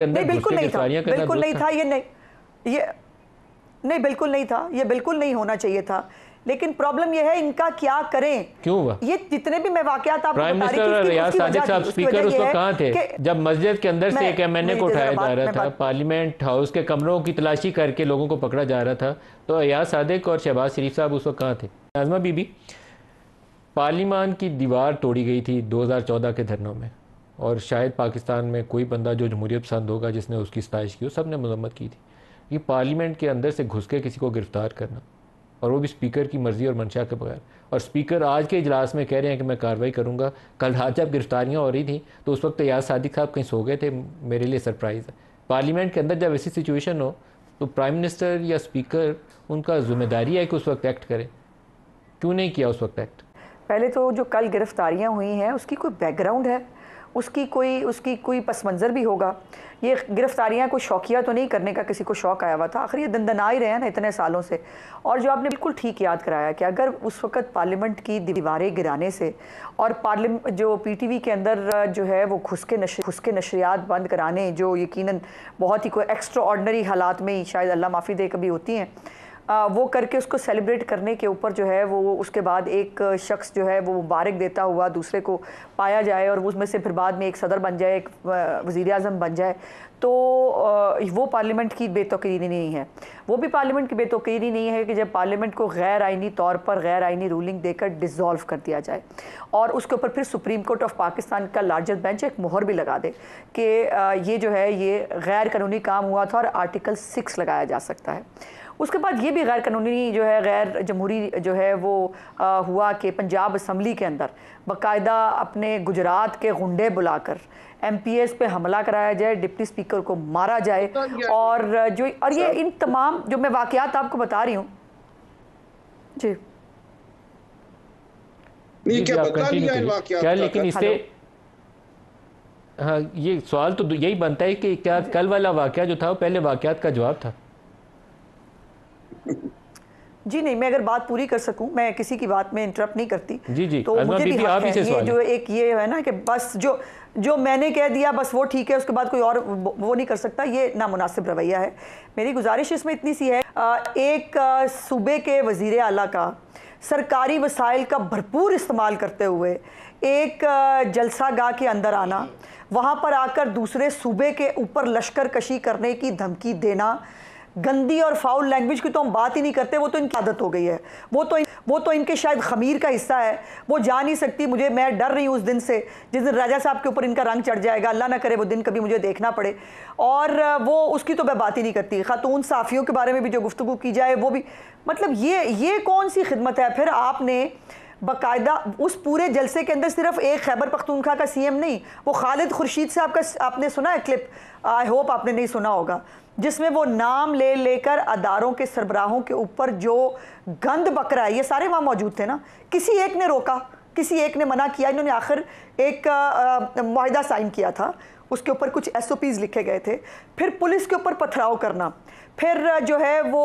नहीं बिल्कुल नहीं था, बिल्कुल नहीं था, ये नहीं बिल्कुल नहीं था, ये बिल्कुल नहीं होना चाहिए था। लेकिन प्रॉब्लम ये है इनका क्या करें, क्यों हुआ? ये जितने भी मैं वाकयात आपको प्राइम मिनिस्टर रियाज सादिक साहब स्पीकर उस वक्त कहाँ थे जब मस्जिद के अंदर से एक एमएनए को उठाया जा रहा था, पार्लियामेंट हाउस के कमरों की तलाशी करके लोगों को पकड़ा जा रहा था, तो रियाज सादिक और शहबाज शरीफ साहब उस वक्त कहाँ थे? नाज़मा बीबी, पार्लियामान की दीवार तोड़ी गई थी 2014 के धरनों में, और शायद पाकिस्तान में कोई बंदा जो जमहूरियत पसंद होगा जिसने उसकी सताइश की, सब ने मजम्मत की थी। ये पार्लियामेंट के अंदर से घुस के किसी को गिरफ्तार करना, और वो भी स्पीकर की मर्ज़ी और मंशा के बगैर, और स्पीकर आज के इजलास में कह रहे हैं कि मैं कार्रवाई करूँगा। कल रात जब गिरफ्तारियाँ हो रही थी तो उस वक्त रियाज सादिक साहब कहीं सो गए थे, मेरे लिए सरप्राइज़ है। पार्लियामेंट के अंदर जब ऐसी सिचुएशन हो तो प्राइम मिनिस्टर या स्पीकर, उनका जिम्मेदारी है कि उस वक्त एक्ट करें, क्यों नहीं किया उस वक्त एक्ट? पहले तो जो कल गिरफ्तारियां हुई हैं उसकी कोई बैकग्राउंड है, उसकी कोई पस मंज़र भी होगा। ये गिरफ्तारियां कोई शौकिया तो नहीं करने का किसी को शौक़ आया हुआ था, आखिर ये दंदना ही रहे हैं ना इतने सालों से। और जो आपने बिल्कुल ठीक याद कराया कि अगर उस वक़्त पार्लियामेंट की दीवारें गिराने से और पार्लियामेंट जो पीटीवी के अंदर जो है वो घुस के नशरियात बंद कराने, जो यकीनन बहुत ही कोई एक्स्ट्रा ऑर्डनरी हालात में ही शायद अल्लाह माफ़ी दे कभी होती हैं, वो करके उसको सेलिब्रेट करने के ऊपर जो है वो उसके बाद एक शख्स जो है वो मुबारक देता हुआ दूसरे को पाया जाए और उसमें से फिर बाद में एक सदर बन जाए, एक वज़ीर आज़म बन जाए, तो वो पार्लियामेंट की बेतौकीरी नहीं है। वो भी पार्लियामेंट की बेतौकीरी नहीं है कि जब पार्लियामेंट को गैर आइनी तौर पर गैर आइनी रूलिंग देकर डिज़ोल्व कर दिया जाए और उसके ऊपर फिर सुप्रीम कोर्ट ऑफ पाकिस्तान का लार्जेस्ट बेंच एक मोहर भी लगा दे कि ये जो है ये गैर कानूनी काम हुआ था और आर्टिकल 6 लगाया जा सकता है। उसके बाद ये भी गैर कानूनी जो है गैर जमहूरी जो है वो हुआ कि पंजाब असम्बली के अंदर बाकायदा अपने गुजरात के गुंडे बुलाकर एमपीएस पे हमला कराया जाए, डिप्टी स्पीकर को मारा जाए, और ये इन तमाम जो मैं वाकयात आपको बता रही हूँ जी। नहीं क्या बता लिया इन वाकयात क्या, लेकिन इससे हाँ ये सवाल तो यही बनता है कि क्या कल वाला वाकया जो था वो पहले वाकयात का जवाब था? जी नहीं, मैं अगर बात पूरी कर सकूं, मैं किसी की बात में इंटरप्ट नहीं करती। जी जी, तो मुझे भी हक है, ये जो एक ये है ना कि बस जो मैंने कह दिया बस वो ठीक है, उसके बाद कोई और वो नहीं कर सकता, ये नामुनासिब रवैया है। मेरी गुजारिश इसमें इतनी सी है, एक सूबे के वज़ीर आला का सरकारी वसाइल का भरपूर इस्तेमाल करते हुए एक जलसा गाह के अंदर आना, वहाँ पर आकर दूसरे सूबे के ऊपर लश्कर कशी करने की धमकी देना, गंदी और फाउल लैंग्वेज की तो हम बात ही नहीं करते, वो तो इनकी आदत हो गई है, वो तो इनके शायद खमीर का हिस्सा है, वो जा नहीं सकती। मैं डर रही हूँ उस दिन से जिस दिन राजा साहब के ऊपर इनका रंग चढ़ जाएगा, अल्लाह ना करे वो दिन कभी मुझे देखना पड़े। और वो उसकी तो मैं बात ही नहीं करती। खातून साफ़ियों के बारे में भी जो गुफ्तगू की जाए वो भी, मतलब ये कौन सी खिदमत है? फिर आपने बाकायदा उस पूरे जलसे के अंदर सिर्फ एक खैबर पख्तूनख्वा का सीएम नहीं, वो खालिद खुर्शीद साहब का आपने सुना है क्लिप? आई होप आपने नहीं सुना होगा, जिसमें वो नाम लेकर अदारों के सरबराहों के ऊपर जो गंद बक रहा है, ये सारे वहाँ मौजूद थे ना, किसी एक ने रोका, किसी एक ने मना किया, इन्होंने आखिर एक मुआहिदा साइन किया था, उसके ऊपर कुछ SOPs लिखे गए थे, फिर पुलिस के ऊपर पथराव करना, फिर जो है वो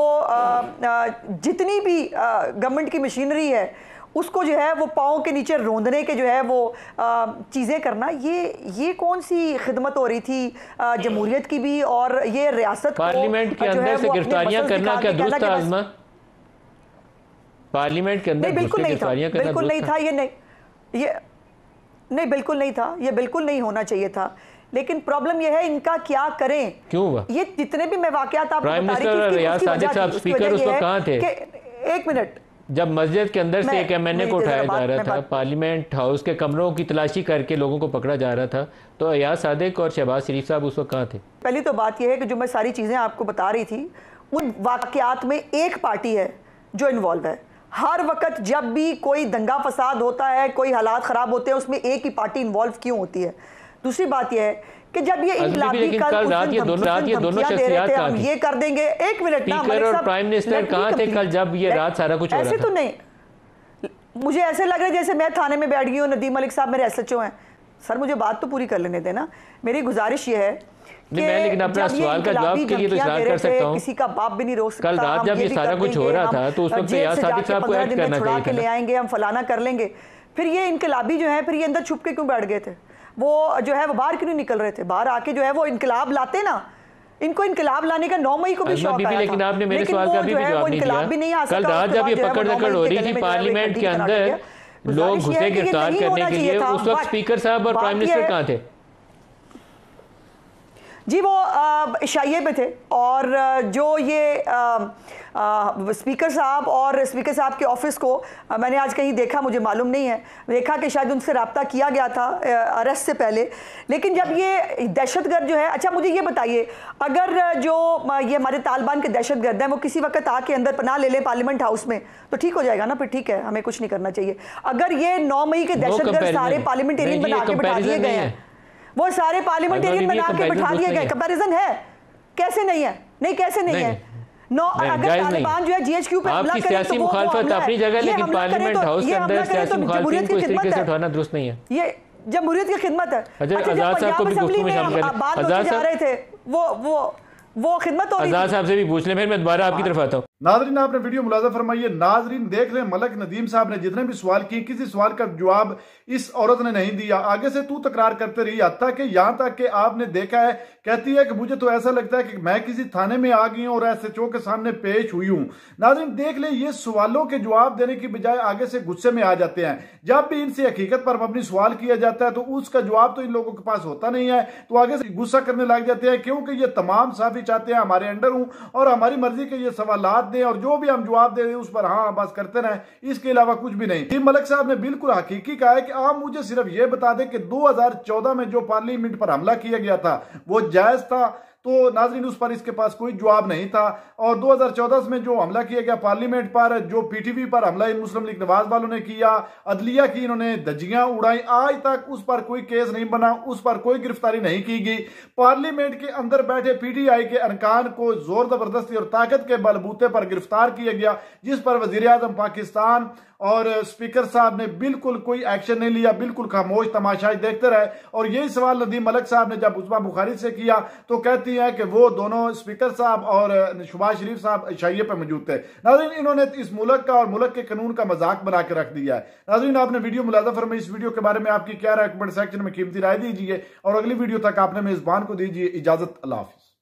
जितनी भी गवर्नमेंट की मशीनरी है उसको जो है वो पाँव के नीचे रोंदने के जो है वो चीज़ें करना, ये कौन सी खिदमत हो रही थी जमहूरियत की भी और ये रियासत पार्लियामेंट के अंदर से गिरफ्तारियां करना क्या दुरुस्त था आज़मा? पार्लियामेंट के अंदर बिल्कुल नहीं था, बिल्कुल नहीं था, ये नहीं बिल्कुल नहीं था, ये बिल्कुल नहीं होना चाहिए था। लेकिन प्रॉब्लम ये है इनका क्या करें, क्यों हुआ? ये जितने भी मैं वाकयात आपको प्राइम मिनिस्टर रियाज सादिक साहब स्पीकर उस वक्त कहाँ थे? एक मिनट, जब मस्जिद के अंदर से एक एमएनए को उठाया जा रहा था, पार्लियामेंट हाउस के कमरों की तलाशी करके लोगों को पकड़ा जा रहा था, तो रियाज सादिक और शहबाज शरीफ साहब उस वक्त कहाँ थे? पहली तो बात यह है कि जो मैं सारी चीज़ें आपको बता रही थी, उन वाकयात में एक पार्टी है जो इन्वॉल्व है। हर वक्त जब भी कोई दंगा फसाद होता है, कोई हालात ख़राब होते हैं, उसमें एक ही पार्टी इन्वॉल्व क्यों होती है? दूसरी बात यह है कि जब ये इनकलाबी कल रात ये दोनों शख्सियत हम ये कर देंगे, एक मिनट ना, स्पीकर और प्राइम मिनिस्टर कहाँ थे कल जब ये रात सारा कुछ हो रहा था? ऐसे तो नहीं, मुझे ऐसे लग रहा है जैसे मैं थाने में बैठ गई हूँ, नदीम मलिक साहब मेरे SHO हैं। सर मुझे बात तो पूरी कर लेने देना। मेरी गुजारिश ये है कि लेकिन अपना सवाल का जवाब के लिए तो इशारा कर सकता हूँ, किसी का बाप भी नहीं रोक सकता। कल रात जब ये सारा कुछ हो रहा था तो उस वक्त रियाज सादिक साहब को एक्ट करना चाहिए था। ले आएंगे हम, फलाना कर लेंगे। फिर ये इनकलाबी जो है फिर ये अंदर छुप के क्यों बैठ गए थे? वो जो है वो बाहर क्यों नहीं निकल रहे थे? बाहर आके जो है वो इनकलाब लाते ना, इनको इनकलाब लाने का 9 मई को भी शौक आया था, लेकिन आपने मेरे सवाल का भी जवाब नहीं दिया। कल रात जब ये पकड़ दकड़ हो रही थी पार्लियामेंट के अंदर, लोग घुसे गिरफ्तार करने के लिए, उस वक्त स्पीकर साहब और प्राइम मिनिस्टर कहाँ थे? जी वो शाइये पे थे, और जो ये स्पीकर साहब और स्पीकर साहब के ऑफिस को मैंने आज कहीं देखा, मुझे मालूम नहीं है, देखा कि शायद उनसे रब्ता किया गया था अरेस्ट से पहले। लेकिन जब ये दहशतगर्द जो है, अच्छा मुझे ये बताइए, अगर जो ये हमारे तालिबान के दहशतगर्द हैं वो किसी वक्त आके अंदर पनाह ले लें पार्लियामेंट हाउस में तो ठीक हो जाएगा ना, फिर ठीक है, हमें कुछ नहीं करना चाहिए। अगर ये 9 मई के दहशतगर्द सारे पार्लियामेंटेरियन बना के बिठा दिए गए हैं, वो सारे पार्लियामेंटेरियन बना के बिठा दिए गए, कंपैरिजन है? कैसे नहीं है? नहीं कैसे नहीं है? अगर तालिबान जो है जीएचक्यू पे हमला करे तो वो मुखालफत अपनी जगह, लेकिन पार्लियामेंट हाउस के अंदर सियासी मुखालिफिन को इस तरीके से उठाना दुरुस्त नहीं है। ये जमहूरियत की खिदमत है। अच्छा, आजाद साहब को भी गुफ्तगू में शामिल करें। आजाद जा रहे थे, वो खिदमत हो रही थी। आजाद साहब से भी पूछ लें, फिर मैं दोबारा आपकी तरफ आता हूँ। नाजरीन आपने वीडियो मुलाजा फरमाइए। नाजरीन देख रहे हैं मलक नदीम साहब ने जितने भी सवाल किए, किसी सवाल का जवाब इस औरत ने नहीं दिया। आगे से तू तकरार करते रही, हत्ता कि यहाँ तक कि आपने देखा है, कहती है कि मुझे तो ऐसा लगता है कि मैं किसी थाने में आ गई हूँ और एसएचओ के सामने पेश हुई हूँ। नाजरीन देख ले, ये सवालों के जवाब देने की बजाय आगे से गुस्से में आ जाते हैं। जब भी इनसे हकीकत पर मबनी सवाल किया जाता है तो उसका जवाब तो इन लोगों के पास होता नहीं है, तो आगे से गुस्सा करने लग जाते हैं, क्योंकि ये तमाम साफी चाहते हैं हमारे अंडर हूं और हमारी मर्जी के ये सवालात दें और जो भी हम जवाब दे रहे हैं उस पर हाँ बस करते रहें, इसके अलावा कुछ भी नहीं। मलक साहब ने बिल्कुल हकीकी कहा है कि आप मुझे सिर्फ ये बता दें कि 2014 में जो पार्लियामेंट पर हमला किया गया था वो जायज था? तो नाजरीन उस पर इसके पास कोई जवाब नहीं था। और 2014 में जो हमला किया गया पार्लियामेंट पर, जो पीटीवी पर हमला मुस्लिम लीग नवाज वालों ने किया, अदलिया की इन्होंने धज्जियां उड़ाई, आज तक उस पर कोई केस नहीं बना, उस पर कोई गिरफ्तारी नहीं की गई। पार्लियामेंट के अंदर बैठे पीटीआई के अरकान को जोर जबरदस्ती और ताकत के बलबूते पर गिरफ्तार किया गया, जिस पर वजीर आजम पाकिस्तान और स्पीकर साहब ने बिल्कुल कोई एक्शन नहीं लिया, बिल्कुल खामोश तमाशाई देखते रहे। और यही सवाल नदीम मलक साहब ने जब उस्मा बुखारी से किया तो कहती है कि वो दोनों स्पीकर साहब और शहबाज शरीफ साहब शाइये पे मौजूद थे। नाज़रीन इन्होंने इस मुल्क का और मुल्क के कानून का मजाक बना के रख दिया है। नाज़रीन आपने वीडियो मुलाजा फरमाई, इस वीडियो के बारे में आपकी क्या राय, कमेंट सेक्शन में कीमती राय दीजिए और अगली वीडियो तक आपने मेजबान को दीजिए इजाजत। अल्लाह हाफिज़।